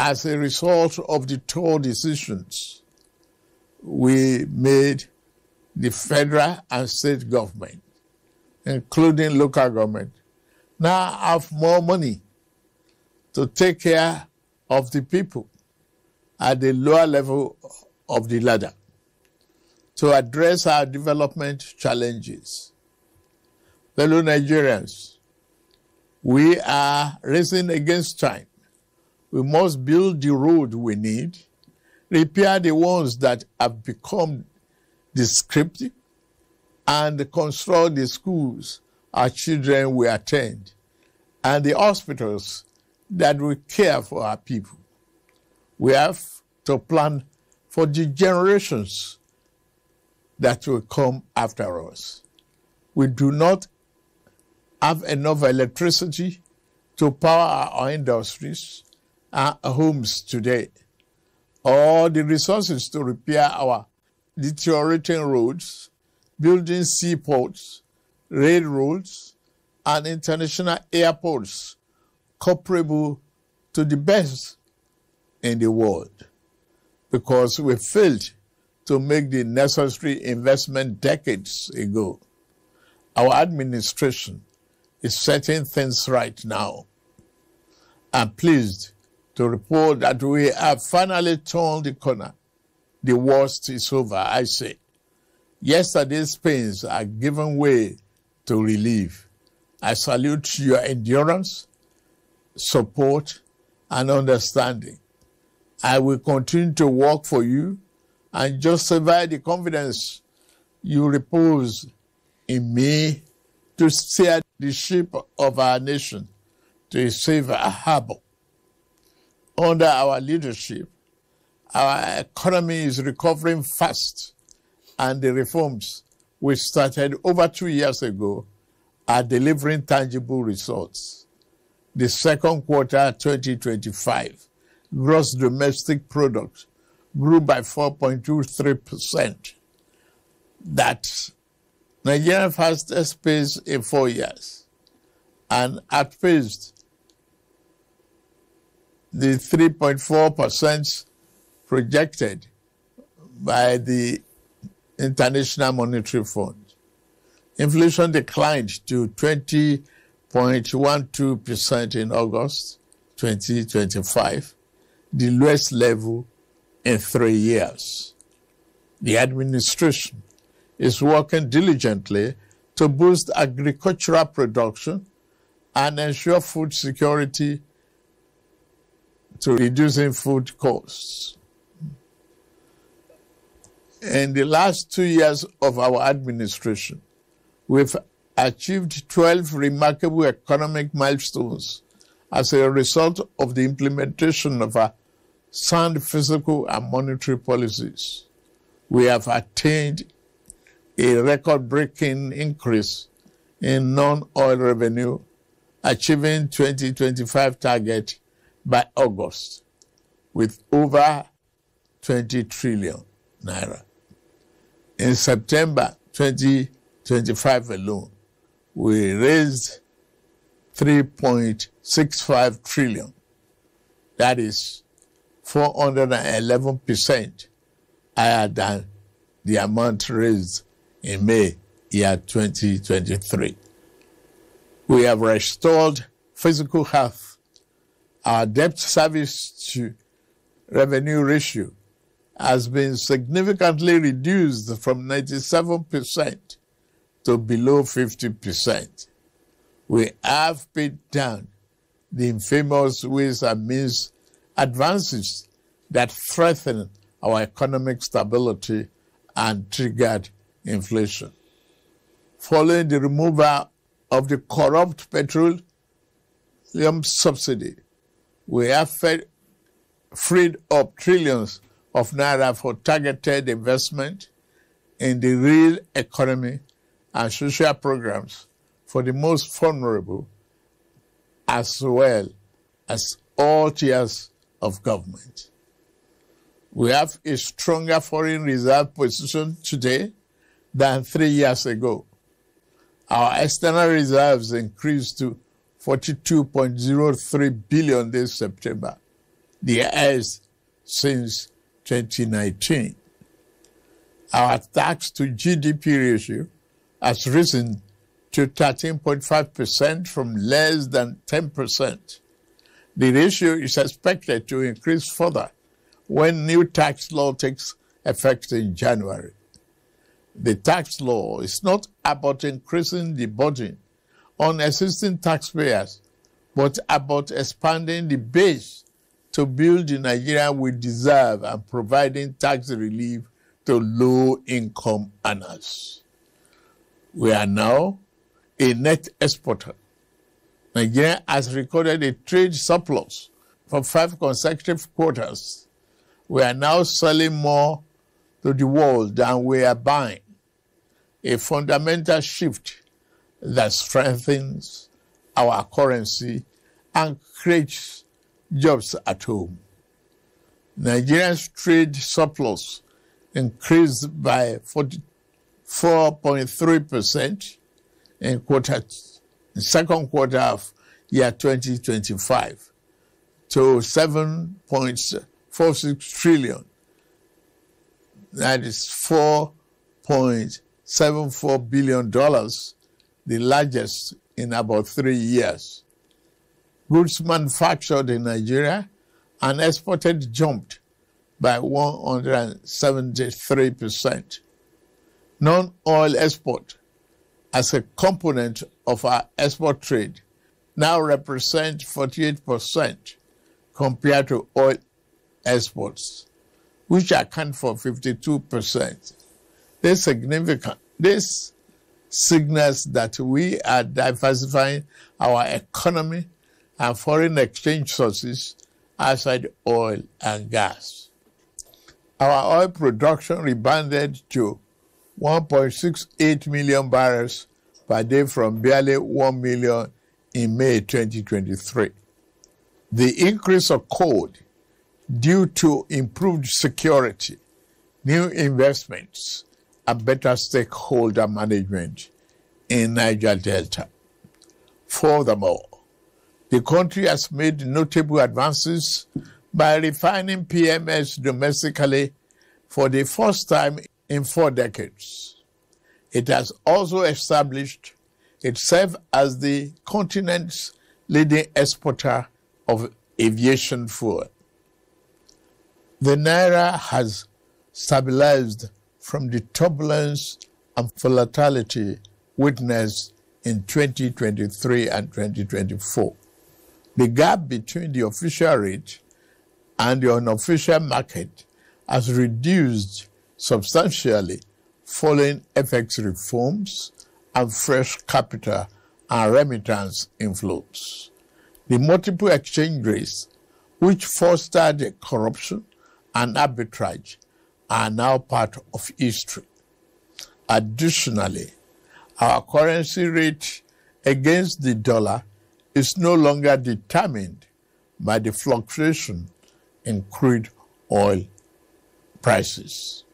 as a result of the tough decisions we made, the federal and state government, including local government, now have more money to take care of the people at the lower level of the ladder to address our development challenges. Fellow Nigerians, we are racing against time. We must build the road we need, repair the ones that have become descriptive, and construct the schools our children will attend and the hospitals that will care for our people. We have to plan for the generations that will come after us. We do not have enough electricity to power our industries and homes today, or the resources to repair our deteriorating roads, building seaports, railroads, and international airports comparable to the best in the world, because we failed to make the necessary investment decades ago. Our administration is setting things right now. I'm pleased to report that we have finally turned the corner. The worst is over, I say. Yesterday's pains are giving way to relief. I salute your endurance, support, and understanding. I will continue to work for you and justify the confidence you repose in me to steer the ship of our nation to a safer harbor. Under our leadership, our economy is recovering fast, and the reforms we started over 2 years ago are delivering tangible results. The second quarter 2025 gross domestic product grew by 4.23%. That's Nigeria's fastest pace in 4 years, and outpaced the 3.4% projected by the International Monetary Fund. Inflation declined to 20.12% in August 2025, the lowest level in 3 years. The administration is working diligently to boost agricultural production and ensure food security to reducing food costs. In the last 2 years of our administration, we've achieved 12 remarkable economic milestones as a result of the implementation of our sound fiscal and monetary policies. We have attained a record-breaking increase in non-oil revenue, achieving 2025 target by August with over 20 trillion naira. In September 2025 alone, we raised 3.65 trillion. That is 411% higher than the amount raised in May year 2023. We have restored physical health. Our debt service to revenue ratio has been significantly reduced from 97% to below 50%. We have paid down the infamous ways and means advances that threaten our economic stability and triggered inflation. Following the removal of the corrupt petroleum subsidy, we have freed up trillions of naira for targeted investment in the real economy and social programs for the most vulnerable, as well as all tiers of government. We have a stronger foreign reserve position today than 3 years ago. Our external reserves increased to 42.03 billion this September, the highest since 2019. Our tax to GDP ratio has risen to 13.5% from less than 10%. The ratio is expected to increase further when new tax law takes effect in January. The tax law is not about increasing the burden on existing taxpayers, but about expanding the base to build the Nigeria we deserve and providing tax relief to low-income earners. We are now a net exporter. Nigeria has recorded a trade surplus for 5 consecutive quarters. We are now selling more to the world than we are buying, a fundamental shift that strengthens our currency and creates jobs at home. Nigeria's trade surplus increased by 44.3% in the second quarter of year 2025 to 7.46 trillion. That is $4.74 billion, the largest in about 3 years. Goods manufactured in Nigeria and exported jumped by 173%. Non-oil export as a component of our export trade now represent 48% compared to oil exports, which account for 52%. This signals that we are diversifying our economy and foreign exchange sources outside oil and gas. Our oil production rebounded to 1.68 million barrels per day from barely 1 million in May 2023. The increase occurred due to improved security, new investments, and better stakeholder management in Niger Delta. Furthermore, the country has made notable advances by refining PMS domestically for the first time in 4 decades. It has also established itself as the continent's leading exporter of aviation fuel. The Naira has stabilized from the turbulence and volatility witnessed in 2023 and 2024. The gap between the official rate and the unofficial market has reduced substantially following FX reforms and fresh capital and remittance inflows. The multiple exchange rates, which fostered corruption and arbitrage, are now part of history. Additionally, our currency rate against the dollar is no longer determined by the fluctuation in crude oil prices.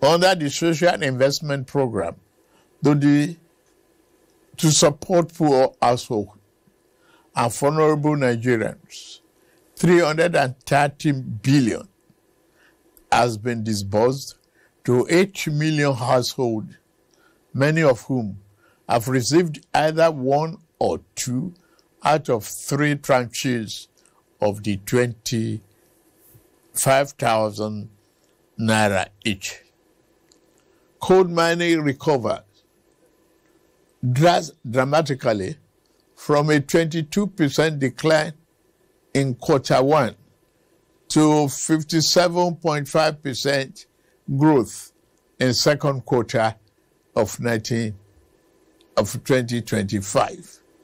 Under the Social Investment Program, to support poor households and vulnerable Nigerians, 330 billion has been disbursed to 8 million households, many of whom have received either 1 or 2 out of 3 tranches of the 25,000 naira each. Coal mining recovered dramatically from a 22% decline in quarter 1 to 57.5% growth in second quarter of 2025.